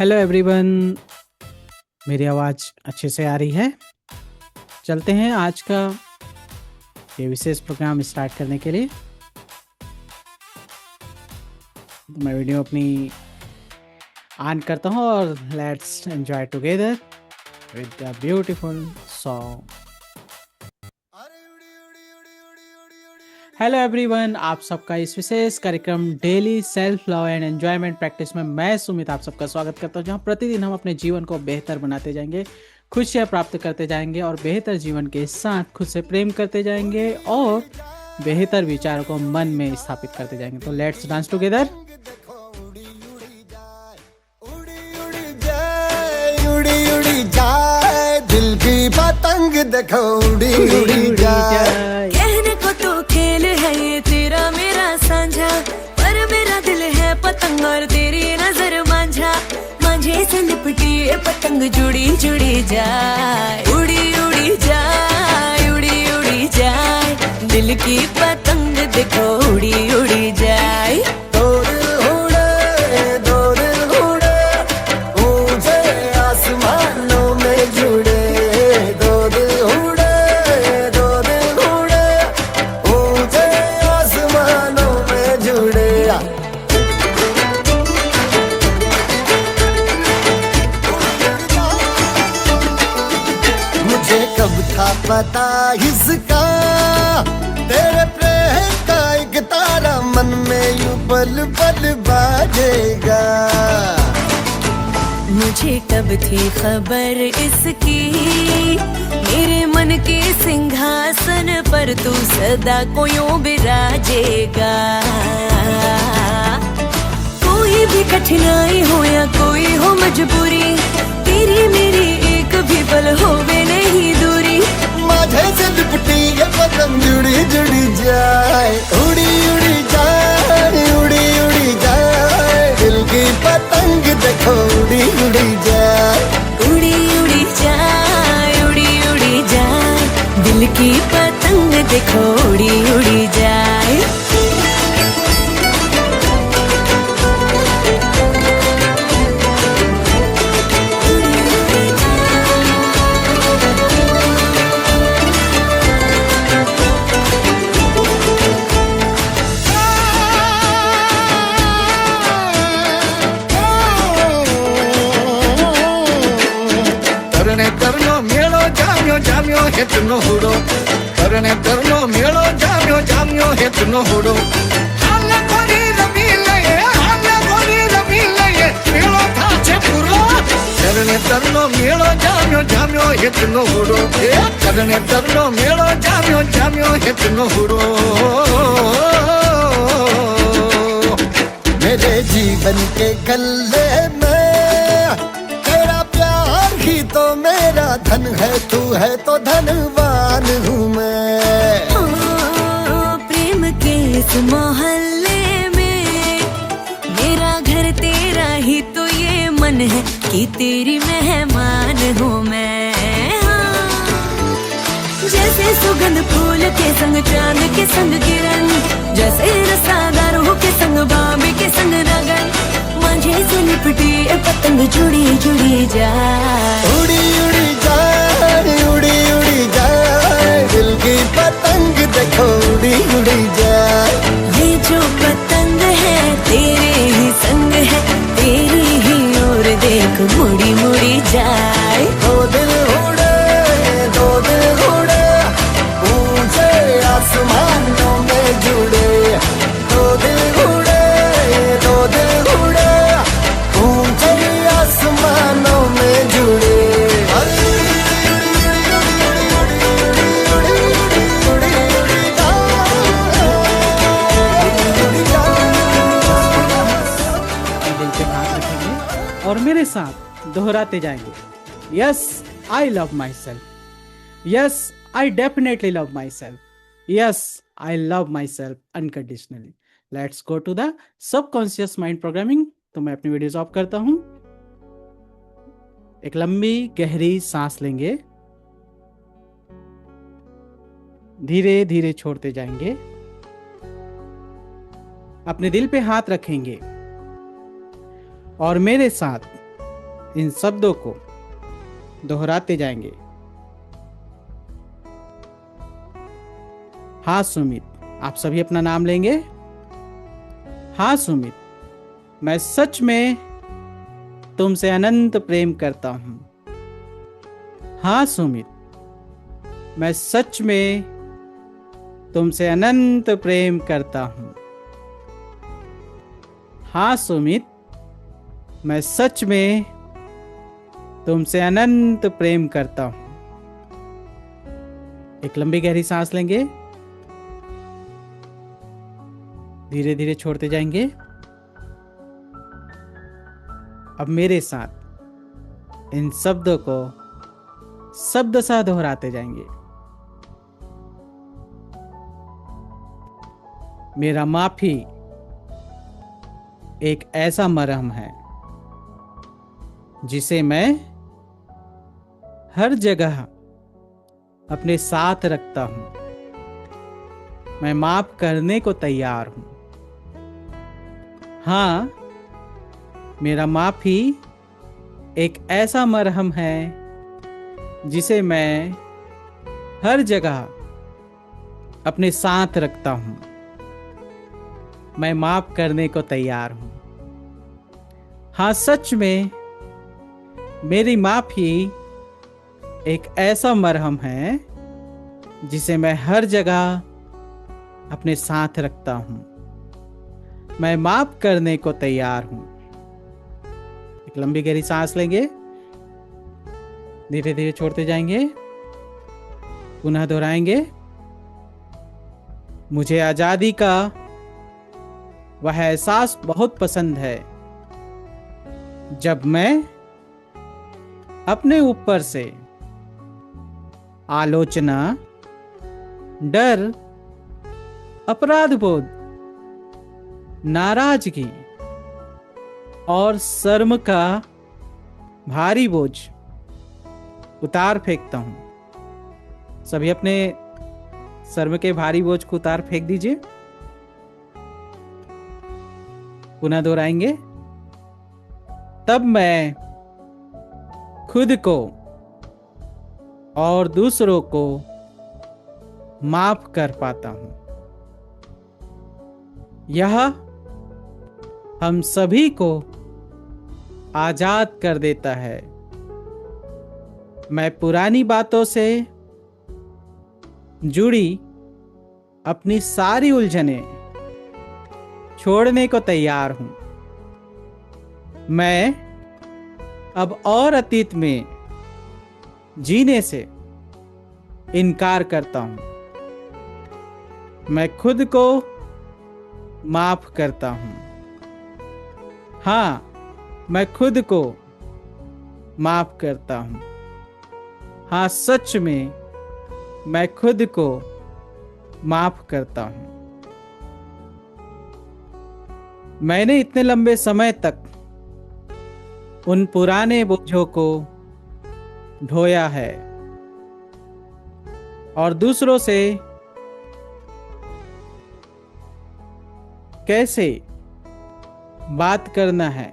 Hello everyone, मेरी आवाज़ अच्छे से आ रही है। चलते हैं आज का ये विशेष प्रोग्राम स्टार्ट करने के लिए। तो मैं वीडियो अपनी ऑन करता हूँ और let's enjoy together with the beautiful song. Hello everyone, आप सबका इस विशेष कार्यक्रम daily self love and enjoyment practice में मैं सुमित आप सबका स्वागत करता हूं, जहां प्रतिदिन हम अपने जीवन को बेहतर बनाते जाएंगे, खुशियां प्राप्त करते जाएंगे और बेहतर जीवन के साथ खुद से प्रेम करते जाएंगे और बेहतर विचारों को मन में स्थापित करते जाएंगे। तो लेट्स डांस टुगेदर। दिल की पतंग देखो उड़ी उड़ी जाए। कहने को तो खेल है ये तेरा मेरा साझा, पर मेरा दिल है पतंग और तेरी नजर मांझा। मांझे से लिपटी ये पतंग जुड़ी जुड़ी जाए, उड़ी उड़ी जाए, उड़ी उड़ी जाए। दिल की पतंग देखो उड़ी उड़ी जाए। दो दिल उड़े ऊंचे आसमानों में जुड़े। दो दिल उड़े ऊंचे आसमानों में जुड़े। मुझे कब था पता इसका, तेरे प्रेम का एक तारा मन में यूं पल पल बाजेगा। मुझे कब थी खबर इसकी, मेरे मन के सिंहासन पर तू सदा को यूं बिराजेगा। कोई भी कठिनाई हो या कोई हो मजबूरी, तेरी मेरी एक भी पल होवे नहीं दूरी। माझे से लिपटी ये पतंग जुड़ी जुड़ी जाए, उड़ी उड़ी जाए, उड़ी उड़ी जाए। दिल की पतंग देखो उड़ी उड़ी जाए, उड़ी उड़ी जाए, उड़ी उड़ी जाए। दिल की पतंग देखो उड़ी उड़ी जाए। करनो मेलो जाम्यो जाम्यो हेतनो हुडो। करने करनो मेलो जाम्यो जाम्यो हेतनो हुडो। हाल गोरी रमी लये, हाल गोरी रमी लये, मेलो थाचे पुरो। करने करनो मेलो जाम्यो जाम्यो हेतनो हुडो। करने करनो मेलो जाम्यो जाम्यो हेतनो हुडो। मेरे जीवन के गल्ले में ही तो मेरा धन है, तू है तो धनवान हूँ मैं। प्रेम के इस मोहल्ले में मेरा घर तेरा ही तो ये मन है कि तेरी मेहमान हूँ मैं। जैसे सुगंध फूल के संग चांद के संग किरण, जैसे रसादारों के संग बाबे के संग लगन। मांझे से लिपटी ये पतंग जुड़ी जुड़ी जाए, उड़ी उड़ी जाए, उड़ी उड़ी जाए। दिल की पतंग देखो उड़ी उड़ी जाए। ये जो पतंग है तेरे ही संग है, तेरी ही ओर देख मुड़ी मुड़ी जाए। दो दिल उड़े ऊंचे आसमानों में जुड़े। दो दिल उड़े ऊंचे आसमानों में जुड़े। दिल पे हाथ रखेंगे और मेरे साथ दोहराते जाएंगे। Yes I love myself, yes I definitely love myself, yes I love myself unconditionally. Let's go to the subconscious mind programming. तो मैं अपनी वीडियोस ऑफ करता हूं। एक लंबी गहरी सांस लेंगे, धीरे धीरे छोड़ते जाएंगे। अपने दिल पे हाथ रखेंगे और मेरे साथ इन शब्दों को दोहराते जाएंगे। हाँ सुमित, आप सभी अपना नाम लेंगे। हाँ सुमित, मैं सच में तुमसे अनंत प्रेम करता हूं। हाँ सुमित, मैं सच में तुमसे अनंत प्रेम करता हूं। हाँ सुमित, मैं सच में तुमसे अनंत प्रेम करता हूं। एक लंबी गहरी सांस लेंगे, धीरे धीरे छोड़ते जाएंगे। अब मेरे साथ इन शब्दों को शब्दशः दोहराते जाएंगे। मेरा माफी एक ऐसा मरहम है जिसे मैं हर जगह अपने साथ रखता हूं। मैं माफ करने को तैयार हूं। हाँ, मेरा माफी एक ऐसा मरहम है जिसे मैं हर जगह अपने साथ रखता हूं। मैं माफ करने को तैयार हूं। हाँ, सच में मेरी माफी एक ऐसा मरहम है जिसे मैं हर जगह अपने साथ रखता हूं। मैं माफ करने को तैयार हूं। एक लंबी गहरी सांस लेंगे, धीरे धीरे छोड़ते जाएंगे, पुनः दोहराएंगे। मुझे आजादी का वह एहसास बहुत पसंद है जब मैं अपने ऊपर से आलोचना, डर, अपराध बोध, नाराजगी और शर्म का भारी बोझ उतार फेंकता हूं। सभी अपने शर्म के भारी बोझ को उतार फेंक दीजिए। पुनः दोहराएंगे। तब मैं खुद को और दूसरों को माफ कर पाता हूं। यह हम सभी को आजाद कर देता है। मैं पुरानी बातों से जुड़ी अपनी सारी उलझनें छोड़ने को तैयार हूं। मैं अब और अतीत में जीने से इनकार करता हूं। मैं खुद को माफ करता हूं। हाँ, मैं खुद को माफ करता हूं। हाँ, सच में मैं खुद को माफ करता हूं। मैंने इतने लंबे समय तक उन पुराने बोझों को ढोया है और दूसरों से कैसे बात करना है,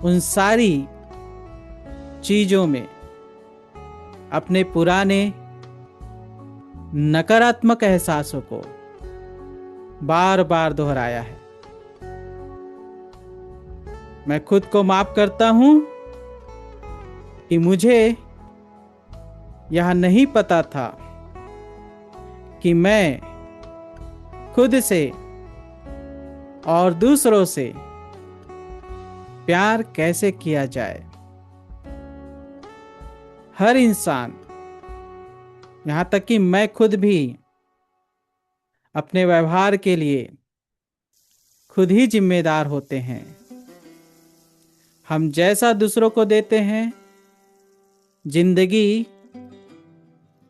उन सारी चीजों में अपने पुराने नकारात्मक एहसासों को बार बार दोहराया है। मैं खुद को माफ करता हूं कि मुझे यह नहीं पता था कि मैं खुद से और दूसरों से प्यार कैसे किया जाए। हर इंसान, यहां तक कि मैं खुद भी, अपने व्यवहार के लिए खुद ही जिम्मेदार होते हैं। हम जैसा दूसरों को देते हैं, जिंदगी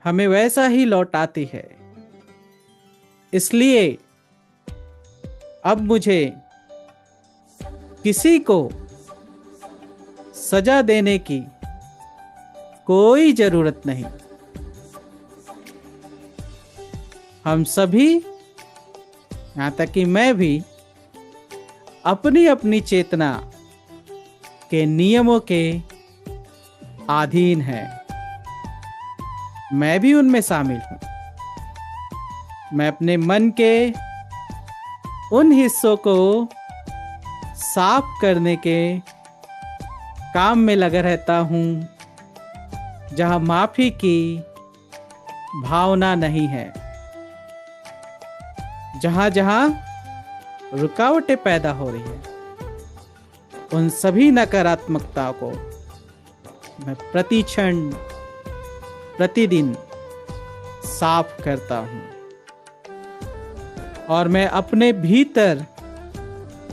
हमें वैसा ही लौटाती है। इसलिए अब मुझे किसी को सजा देने की कोई जरूरत नहीं। हम सभी, यहां तक कि मैं भी, अपनी अपनी चेतना के नियमों के अधीन है। मैं भी उनमें शामिल हूं। मैं अपने मन के उन हिस्सों को साफ करने के काम में लगा रहता हूं जहां माफी की भावना नहीं है। जहां जहां रुकावटें पैदा हो रही है, उन सभी नकारात्मकता को मैं प्रति क्षण प्रतिदिन साफ करता हूं और मैं अपने भीतर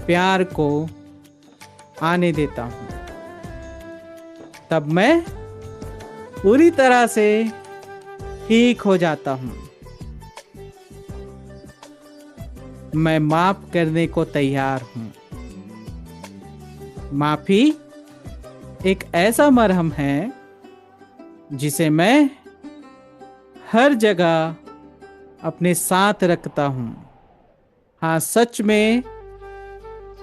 प्यार को आने देता हूं। तब मैं पूरी तरह से ठीक हो जाता हूं। मैं माफ करने को तैयार हूं। माफी एक ऐसा मरहम है जिसे मैं हर जगह अपने साथ रखता हूं। हाँ, सच में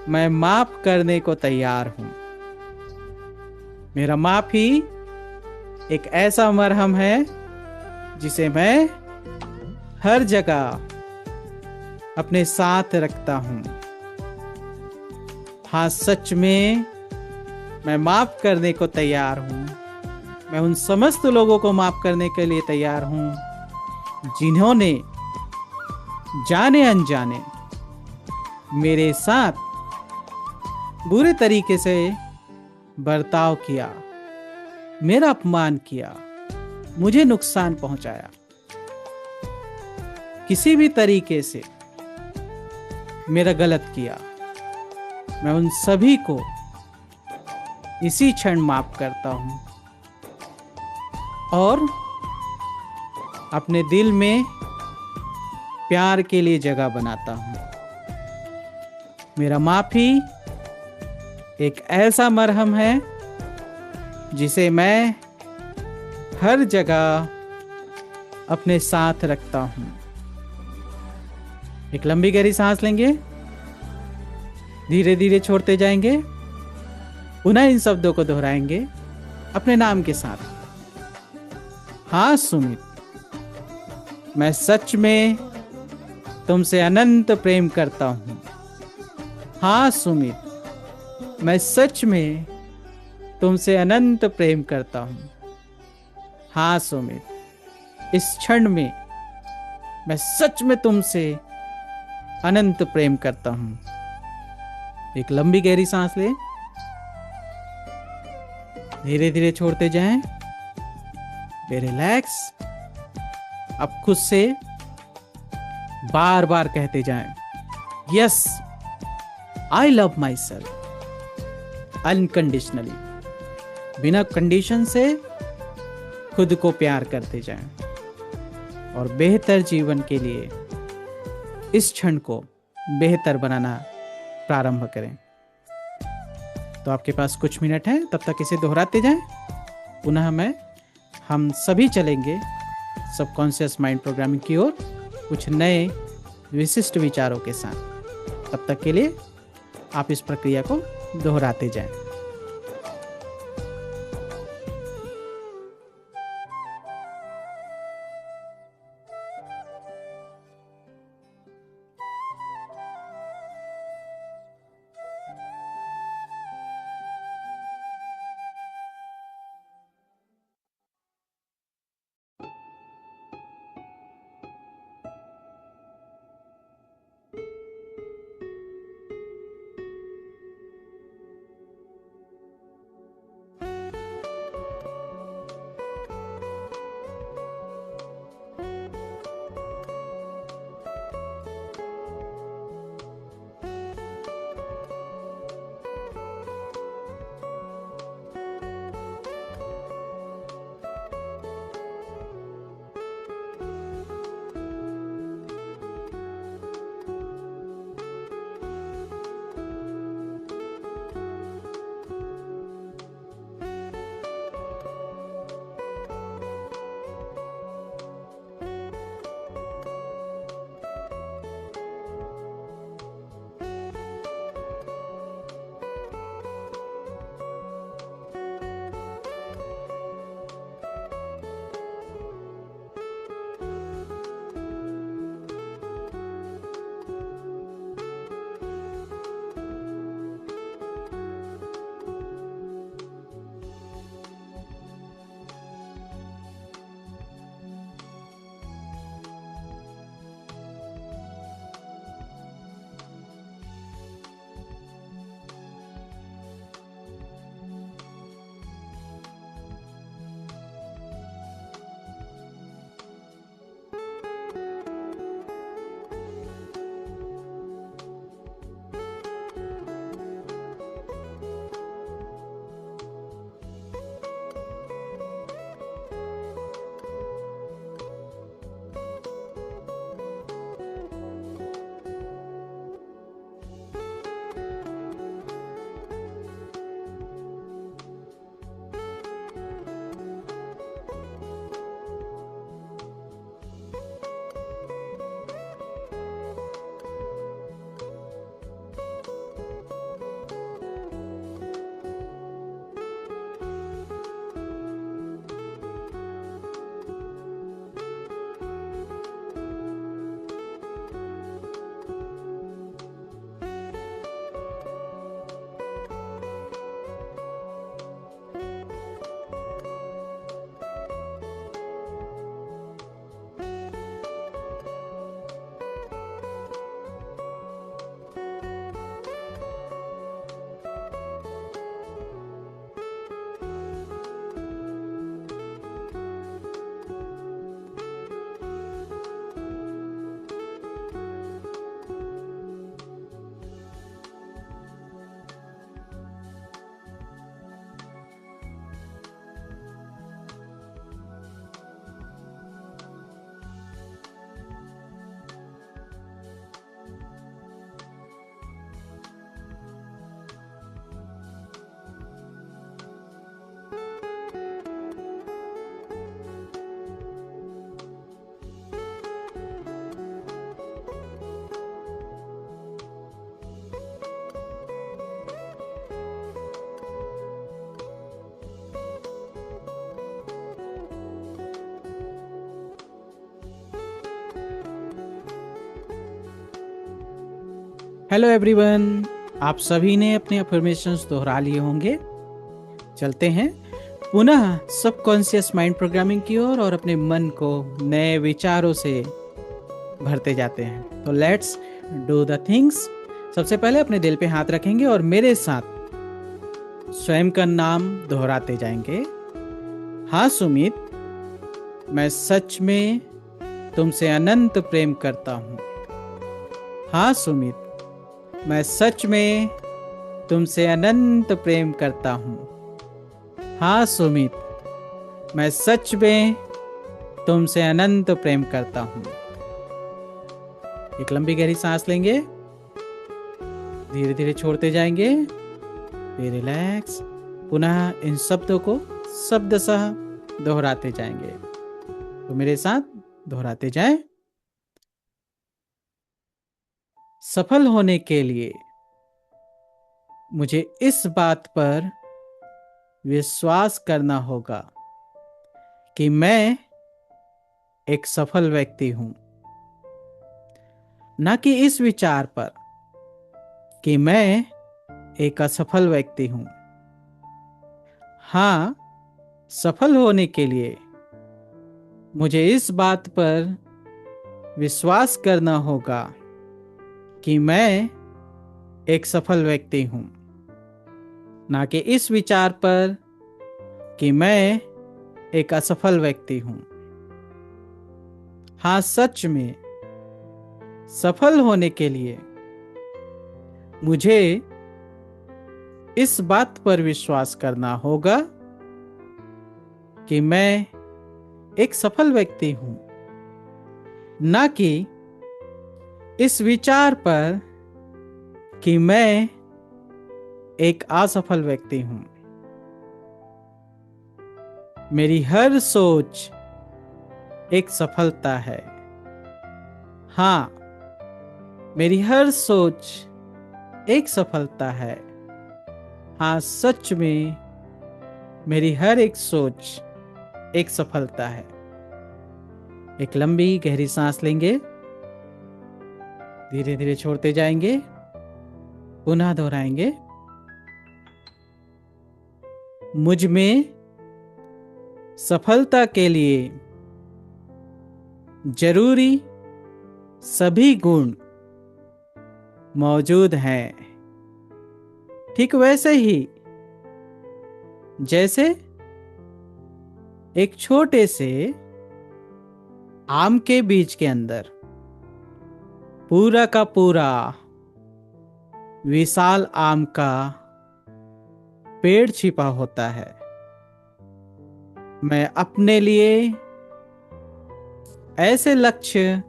मैं माफ करने को तैयार हूं। मेरा माफी एक ऐसा मरहम है जिसे मैं हर जगह अपने साथ रखता हूं। हाँ, सच में मैं माफ करने को तैयार हूं। मैं उन समस्त लोगों को माफ करने के लिए तैयार हूं जिन्होंने जाने अनजाने मेरे साथ बुरे तरीके से बर्ताव किया, मेरा अपमान किया, मुझे नुकसान पहुंचाया। किसी भी तरीके से मेरा गलत किया, मैं उन सभी को इसी क्षण माफ करता हूं और अपने दिल में प्यार के लिए जगह बनाता हूं। मेरा माफी एक ऐसा मरहम है जिसे मैं हर जगह अपने साथ रखता हूं। एक लंबी गहरी सांस लेंगे, धीरे धीरे छोड़ते जाएंगे। पुनः इन शब्दों को दोहराएंगे अपने नाम के साथ। हाँ सुमित, मैं सच में तुमसे अनंत प्रेम करता हूं। हाँ सुमित, मैं सच में तुमसे अनंत प्रेम करता हूं। हाँ सुमित, इस क्षण में मैं सच में तुमसे अनंत प्रेम करता हूं। एक लंबी गहरी सांस ले, धीरे धीरे छोड़ते जाएं। बे रिलैक्स। अब खुद से बार बार कहते जाएं, yes I love myself unconditionally. बिना कंडीशन से खुद को प्यार करते जाएं और बेहतर जीवन के लिए इस क्षण को बेहतर बनाना प्रारंभ करें। तो आपके पास कुछ मिनट हैं, तब तक इसे दोहराते जाएं। पुनः हम सभी चलेंगे सबकॉन्शियस माइंड प्रोग्रामिंग की ओर कुछ नए विशिष्ट विचारों के साथ। तब तक के लिए आप इस प्रक्रिया को दोहराते जाएं। हेलो एवरीवन, आप सभी ने अपने अफर्मेशंस दोहरा लिए होंगे। चलते हैं पुनः सबकॉन्शियस माइंड प्रोग्रामिंग की ओर और अपने मन को नए विचारों से भरते जाते हैं। तो लेट्स डू द थिंग्स। सबसे पहले अपने दिल पे हाथ रखेंगे और मेरे साथ स्वयं का नाम दोहराते जाएंगे। हाँ सुमित, मैं सच में तुमसे अनंत प्रेम करता हूँ। हाँ सुमित, मैं सच में तुमसे अनंत प्रेम करता हूँ। हाँ सुमित, मैं सच में तुमसे अनंत प्रेम करता हूँ। एक लंबी गहरी सांस लेंगे, धीरे धीरे छोड़ते जाएंगे। फिर रिलैक्स, पुनः इन शब्दों को शब्दशः दोहराते जाएंगे। तो मेरे साथ दोहराते जाएं। सफल होने के लिए मुझे इस बात पर विश्वास करना होगा कि मैं एक सफल व्यक्ति हूं, न कि इस विचार पर कि मैं एक असफल व्यक्ति हूं। हाँ, सफल होने के लिए मुझे इस बात पर विश्वास करना होगा कि मैं एक सफल व्यक्ति हूं, ना कि इस विचार पर कि मैं एक असफल व्यक्ति हूं। हाँ, सच में सफल होने के लिए मुझे इस बात पर विश्वास करना होगा कि मैं एक सफल व्यक्ति हूं, ना कि इस विचार पर कि मैं एक असफल व्यक्ति हूं। मेरी हर सोच एक सफलता है। हाँ, मेरी हर सोच एक सफलता है। हाँ, सच में मेरी हर एक सोच एक सफलता है। एक लंबी गहरी सांस लेंगे, धीरे धीरे छोड़ते जाएंगे, पुनः दोहराएंगे। मुझ में सफलता के लिए जरूरी सभी गुण मौजूद हैं। ठीक वैसे ही जैसे एक छोटे से आम के बीज के अंदर पूरा का पूरा विशाल आम का पेड़ छिपा होता है। मैं अपने लिए ऐसे लक्ष्य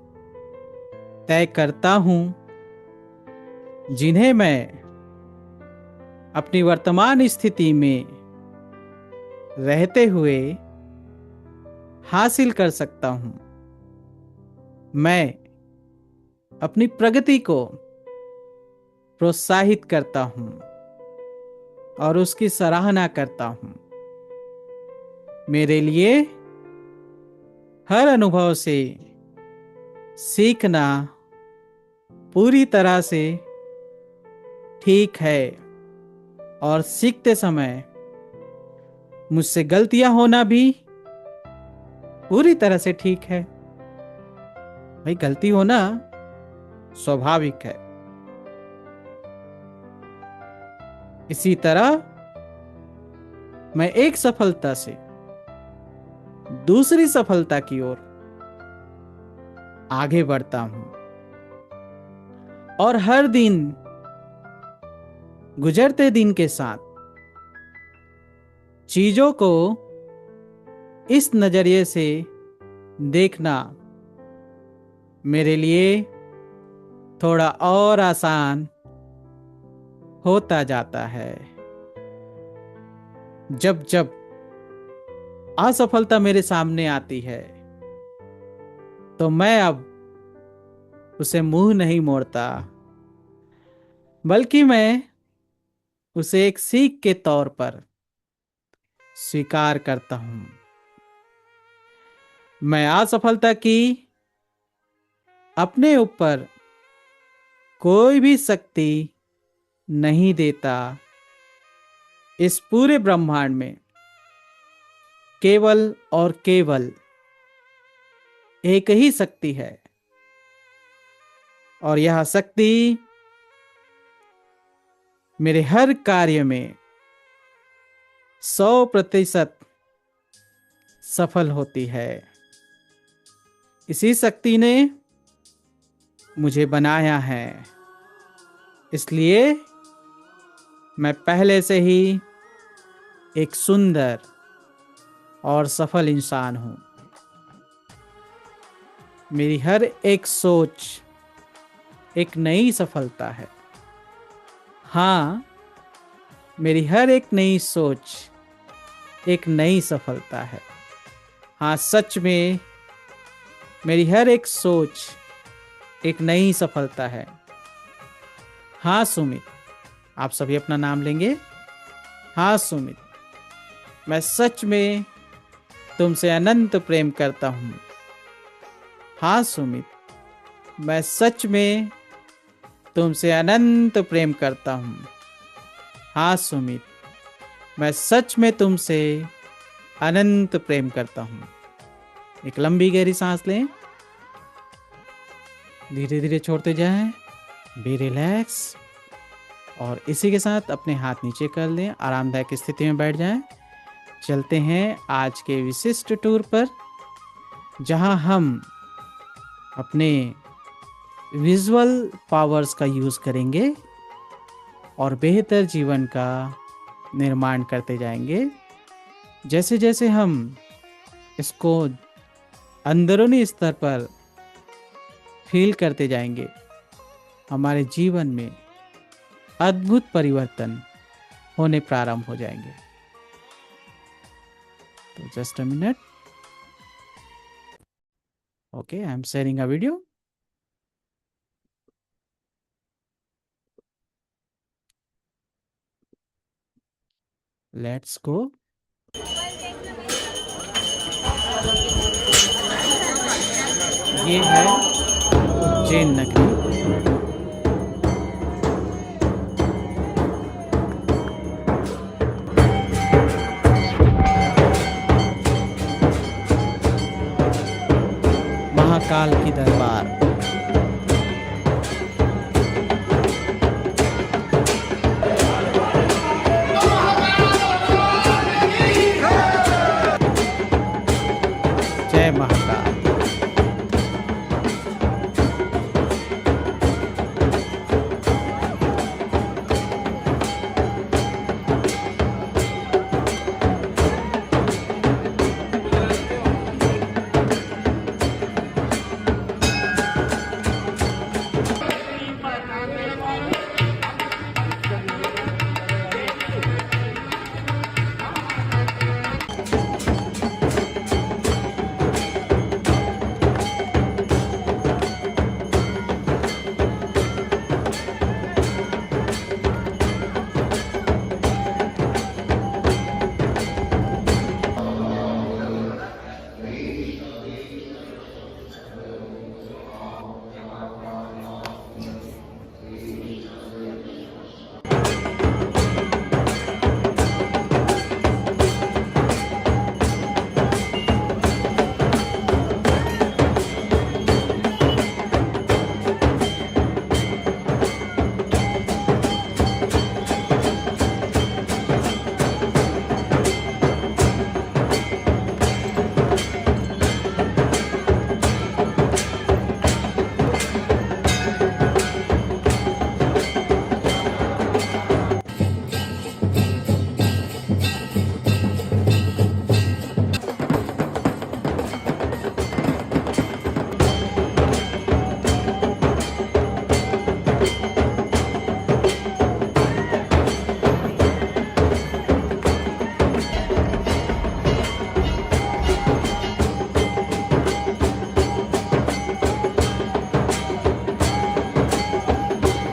तय करता हूं जिन्हें मैं अपनी वर्तमान स्थिति में रहते हुए हासिल कर सकता हूं। मैं अपनी प्रगति को प्रोत्साहित करता हूं और उसकी सराहना करता हूं। मेरे लिए हर अनुभव से सीखना पूरी तरह से ठीक है और सीखते समय मुझसे गलतियां होना भी पूरी तरह से ठीक है। भाई, गलती होना स्वाभाविक है। इसी तरह मैं एक सफलता से दूसरी सफलता की ओर आगे बढ़ता हूं और हर दिन गुजरते दिन के साथ चीजों को इस नजरिए से देखना मेरे लिए थोड़ा और आसान होता जाता है। जब जब असफलता मेरे सामने आती है तो मैं अब उसे मुंह नहीं मोड़ता, बल्कि मैं उसे एक सीख के तौर पर स्वीकार करता हूं। मैं असफलता की अपने ऊपर कोई भी शक्ति नहीं देता। इस पूरे ब्रह्मांड में केवल और केवल एक ही शक्ति है, और यह शक्ति मेरे हर कार्य में 100% सफल होती है। इसी शक्ति ने मुझे बनाया है, इसलिए मैं पहले से ही एक सुंदर और सफल इंसान हूं। मेरी हर एक सोच एक नई सफलता है। हाँ, मेरी हर एक नई सोच एक नई सफलता है। हाँ, सच में मेरी हर एक सोच एक नई सफलता है। हाँ सुमित, आप सभी अपना नाम लेंगे। हाँ सुमित, मैं सच में तुमसे अनंत प्रेम करता हूँ। हाँ सुमित, मैं सच में तुमसे अनंत प्रेम करता हूँ। हाँ सुमित, मैं सच में तुमसे अनंत प्रेम करता हूँ। एक लंबी गहरी सांस लें, धीरे धीरे छोड़ते जाएं, बी रिलैक्स। और इसी के साथ अपने हाथ नीचे कर लें, आरामदायक स्थिति में बैठ जाएं। चलते हैं आज के विशिष्ट टूर पर, जहां हम अपने विजुअल पावर्स का यूज़ करेंगे और बेहतर जीवन का निर्माण करते जाएंगे। जैसे जैसे हम इसको अंदरूनी स्तर पर फील करते जाएंगे, हमारे जीवन में अद्भुत परिवर्तन होने प्रारंभ हो जाएंगे। तो just a minute. Okay, I am sharing a video. Let's go. ये है उज्जैन नगरी। महाकाल की दरबार। जय महाकाल।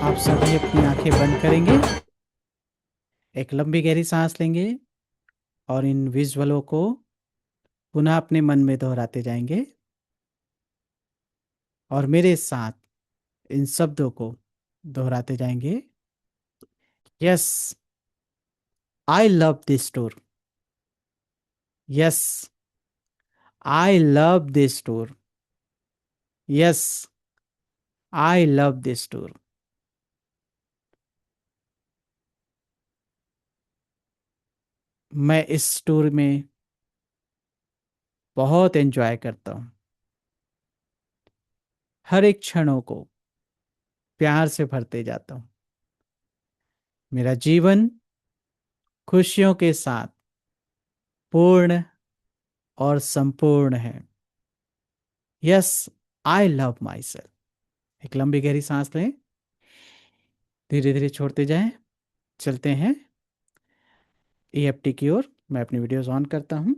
आप सभी अपनी आंखें बंद करेंगे, एक लंबी गहरी सांस लेंगे और इन विजुअलों को पुनः अपने मन में दोहराते जाएंगे और मेरे साथ इन शब्दों को दोहराते जाएंगे। Yes, I love this tour. Yes, I love this tour. Yes, I love this tour. मैं इस टूर में बहुत एंजॉय करता हूँ। हर एक क्षणों को प्यार से भरते जाता हूँ। मेरा जीवन खुशियों के साथ पूर्ण और संपूर्ण है। Yes, I love my self. एक लंबी गहरी सांस लें, धीरे धीरे छोड़ते जाएं। चलते हैं ईएफटी की ओर। मैं अपनी वीडियोस ऑन करता हूं।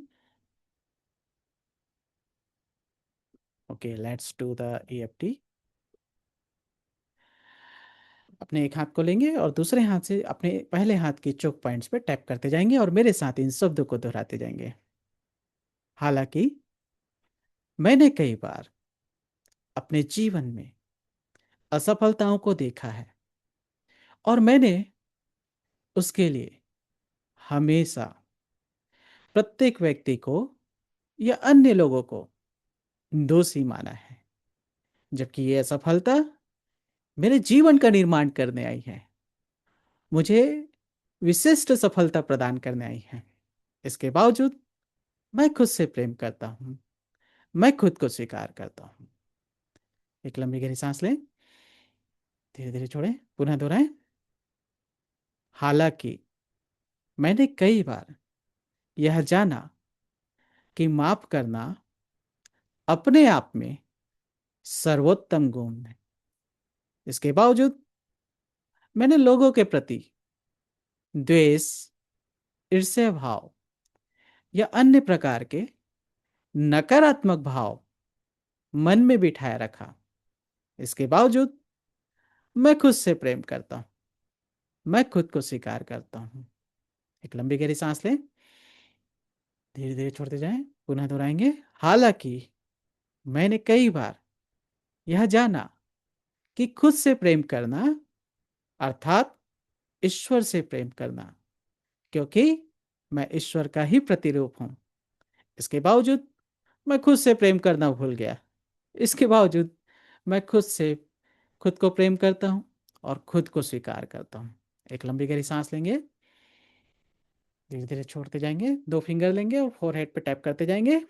Okay, let's do the EFT. अपने एक हाथ को लेंगे और दूसरे हाथ से अपने पहले हाथ के चोक पॉइंट्स पे टैप करते जाएंगे और मेरे साथ इन शब्दों को दोहराते जाएंगे। हालांकि मैंने कई बार अपने जीवन में असफलताओं को देखा है और मैंने उसके लिए हमेशा प्रत्येक व्यक्ति को या अन्य लोगों को दोषी माना है, जबकि ये असफलता मेरे जीवन का निर्माण करने आई है, मुझे विशिष्ट सफलता प्रदान करने आई है। इसके बावजूद मैं खुद से प्रेम करता हूं, मैं खुद को स्वीकार करता हूं। एक लंबी गहरी सांस लें, धीरे धीरे छोड़ें, पुनः दोहराएं। हालांकि मैंने कई बार यह जाना कि माफ करना अपने आप में सर्वोत्तम गुण है। इसके बावजूद मैंने लोगों के प्रति द्वेष, ईर्ष्या भाव या अन्य प्रकार के नकारात्मक भाव मन में बिठाए रखा। इसके बावजूद मैं खुद से प्रेम करता हूं, मैं खुद को स्वीकार करता हूं। एक लंबी गहरी सांस लें, धीरे धीरे छोड़ते जाएं, पुनः दोहराएंगे। हालांकि मैंने कई बार यह जाना कि खुद से प्रेम करना अर्थात ईश्वर से प्रेम करना, क्योंकि मैं ईश्वर का ही प्रतिरूप हूं। इसके बावजूद मैं खुद से प्रेम करना भूल गया। इसके बावजूद मैं खुद को प्रेम करता हूं और खुद को स्वीकार करता हूं। एक लंबी गहरी सांस लेंगे, धीरे धीरे छोड़ते जाएंगे, दो फिंगर लेंगे और फोरहेड पे टैप करते जाएंगे।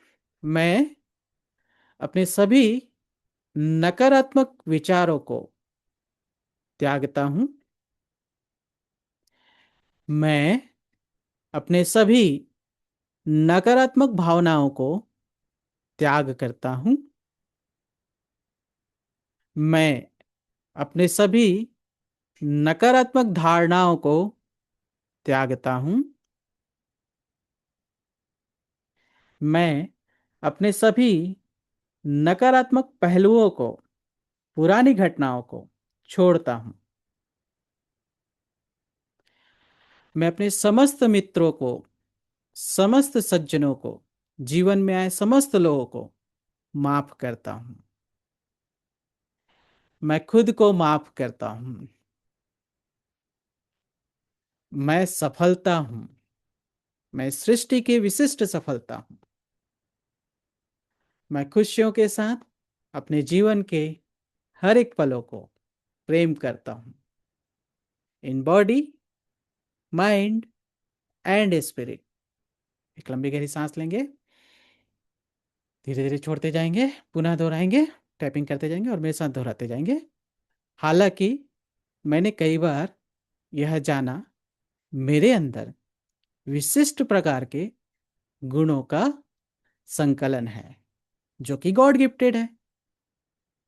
मैं अपने सभी नकारात्मक विचारों को त्यागता हूं। मैं अपने सभी नकारात्मक भावनाओं को त्याग करता हूं। मैं अपने सभी नकारात्मक धारणाओं को त्यागता हूं। मैं अपने सभी नकारात्मक पहलुओं को, पुरानी घटनाओं को छोड़ता हूं। मैं अपने समस्त मित्रों को, समस्त सज्जनों को, जीवन में आए समस्त लोगों को माफ करता हूं। मैं खुद को माफ करता हूं। मैं सफलता हूं। मैं सृष्टि की विशिष्ट सफलता हूं। मैं खुशियों के साथ अपने जीवन के हर एक पलों को प्रेम करता हूं, in body, mind and spirit. एक लंबी गहरी सांस लेंगे, धीरे धीरे छोड़ते जाएंगे, पुनः दोहराएंगे, टैपिंग करते जाएंगे और मेरे साथ दोहराते जाएंगे। हालांकि मैंने कई बार यह जाना मेरे अंदर विशिष्ट प्रकार के गुणों का संकलन है, जो कि गॉड गिफ्टेड है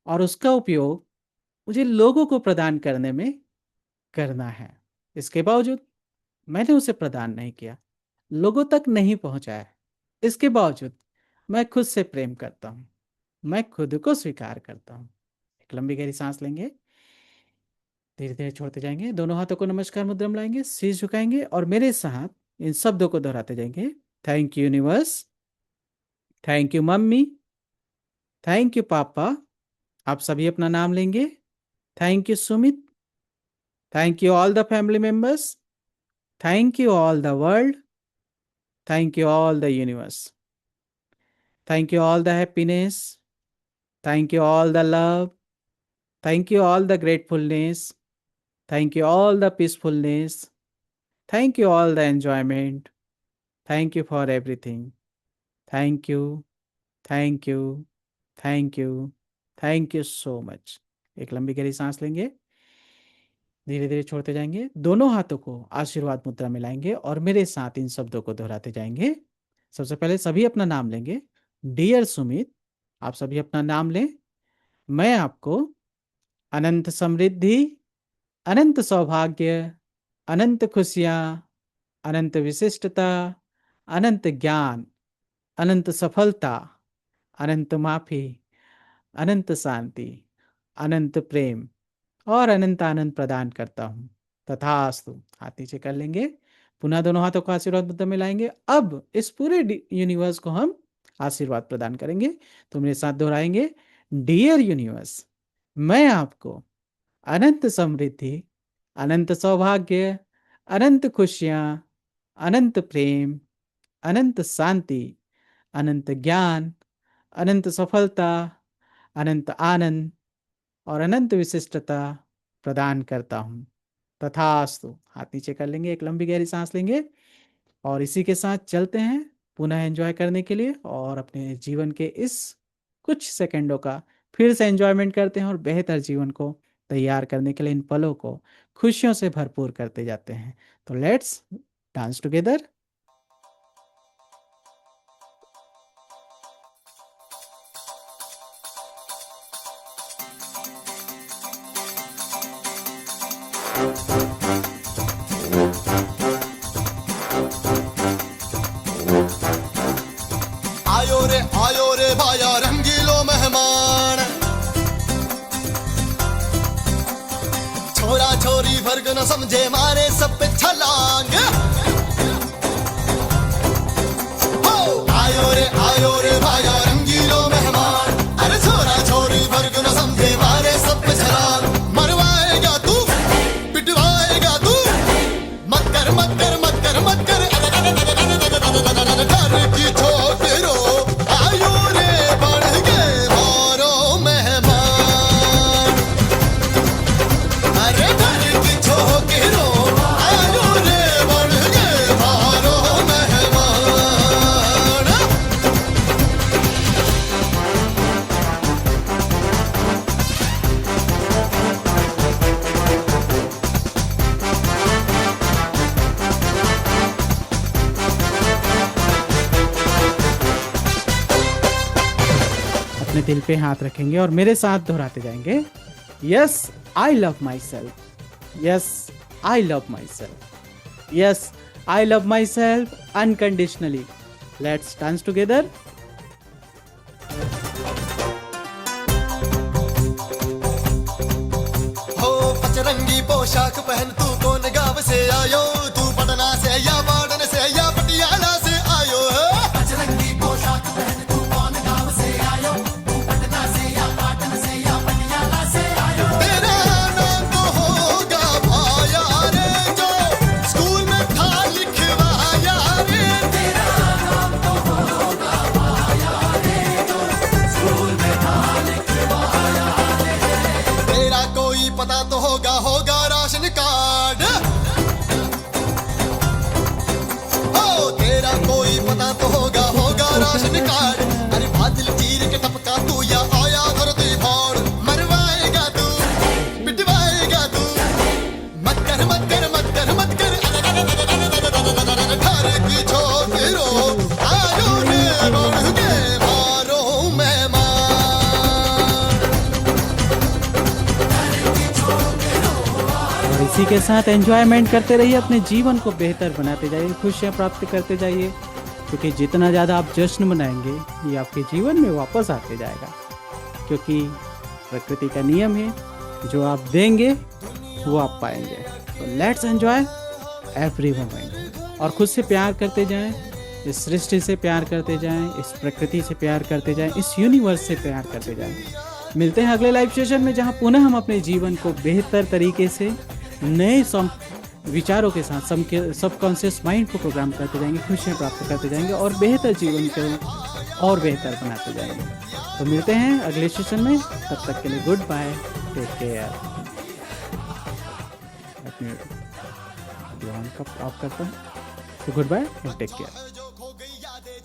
और उसका उपयोग मुझे लोगों को प्रदान करने में करना है। इसके बावजूद मैंने उसे प्रदान नहीं किया, लोगों तक नहीं पहुंचाया। इसके बावजूद मैं खुद से प्रेम करता हूं, मैं खुद को स्वीकार करता हूं। एक लंबी गहरी सांस लेंगे, धीरे धीरे छोड़ते जाएंगे, दोनों हाथों को नमस्कार मुद्रा में लाएंगे, शीश झुकाएंगे और मेरे साथ इन शब्दों को दोहराते जाएंगे। Thank you universe, thank you mummy, thank you पापा। आप सभी अपना नाम लेंगे। Thank you Sumit, Thank you all the family members. Thank you all the world. Thank you all the universe. Thank you all the happiness. Thank you all the love. Thank you all the gratefulness. Thank you all the peacefulness. Thank you all the enjoyment. Thank you for everything. Thank you. Thank you. Thank you. Thank you so much. एक लंबी गहरी सांस लेंगे, धीरे धीरे छोड़ते जाएंगे, दोनों हाथों को आशीर्वाद मुद्रा में लाएंगे और मेरे साथ इन शब्दों को दोहराते जाएंगे। सबसे पहले सभी अपना नाम लेंगे। डियर सुमित, आप सभी अपना नाम लें। मैं आपको अनंत समृद्धि, अनंत सौभाग्य, अनंत खुशियाँ, अनंत विशिष्टता, अनंत ज्ञान, अनंत सफलता, अनंत माफ़ी, अनंत शांति, अनंत प्रेम और अनंत आनंद प्रदान करता हूँ। तथास्तु। हाथ नीचे कर लेंगे, पुनः दोनों हाथों को आशीर्वाद मुद्रा में लाएंगे। अब इस पूरे यूनिवर्स को हम आशीर्वाद प्रदान करेंगे। तो मेरे साथ दोहराएंगे, डियर यूनिवर्स, मैं आपको अनंत समृद्धि, अनंत सौभाग्य, अनंत खुशियाँ, अनंत प्रेम, अनंत शांति, अनंत ज्ञान, अनंत सफलता, अनंत आनंद और अनंत विशिष्टता प्रदान करता हूँ। तथास्तु। हाथ नीचे कर लेंगे, एक लंबी गहरी सांस लेंगे और इसी के साथ चलते हैं पुनः एंजॉय करने के लिए और अपने जीवन के इस कुछ सेकंडों का फिर से एंजॉयमेंट करते हैं और बेहतर जीवन को तैयार करने के लिए इन पलों को खुशियों से भरपूर करते जाते हैं। तो लेट्स डांस टुगेदर। आयो रे भाया रंगीलो मेहमान, छोरा छोरी फर्क न समझे मारे सब पे छलांग। आयो रे भाया रंगीलो मेहमान, अरे छोरा छोरी फर्क न समझे मारे सब पे छलांग। मरवाएगा तू, पिटवाएगा तू, मत कर मत कर मत कर मत कर। घर की छोकरो आयो रे बढ़ के मारो मेहमान, अरे घर की छोकरो आयो रे बढ़ के मारो मेहमान। अपने दिल पे हाथ रखेंगे और मेरे साथ दोहराते जाएंगे, yes I love myself, yes I love myself, yes I love myself unconditionally. Let's dance together. हो पचरंगी पोशाक पहन तू कौन गांव से आयो, तू पटना से या पाटन से या पटियाला से आयो। पचरंगी पोशाक पहन तू कौन गांव से आयो, तू पटना से या पाटन से या पटियाला से आयो। तेरा नाम तो होगा भाया रे जो स्कूल में था लिखवाया रे। तेरा नाम तो होगा भाया रे जो स्कूल में था लिखवाया रे। तेरा कोई पता तो होगा राशन कार्ड। हो तेरा कोई पता तो होगा राशन कार्ड। अरे बादल चीर के टपका तू या आया धरती फाड़। मरवाएगा तू, पिटवाएगा तू, मत कर मत कर मत कर मत कर। घर की छोकरो आयो रे बढ़ के मारो मेहमान। और इसी के साथ एंजॉयमेंट करते रहिए, अपने जीवन को बेहतर बनाते जाइए, खुशियाँ प्राप्त करते जाइए, क्योंकि जितना ज़्यादा आप जश्न मनाएंगे ये आपके जीवन में वापस आते जाएगा। क्योंकि प्रकृति का नियम है, जो आप देंगे वो आप पाएंगे। तो लेट्स एंजॉय एवरी मोमेंट और खुद से प्यार करते जाएं, इस सृष्टि से प्यार करते जाएं, इस प्रकृति से प्यार करते जाएं, इस यूनिवर्स से प्यार करते जाएं। मिलते हैं अगले लाइव सेशन में, जहां पुनः हम अपने जीवन को बेहतर तरीके से नए विचारों के साथ सबकॉन्शियस माइंड को प्रोग्राम करते जाएंगे, खुशियाँ प्राप्त करते जाएंगे और बेहतर जीवन को और बेहतर बनाते जाएंगे। तो मिलते हैं अगले सेशन में, तब तक के लिए गुड बाय, टेक केयर। अपने ऑफ करता हूँ, तो goodbye and take care.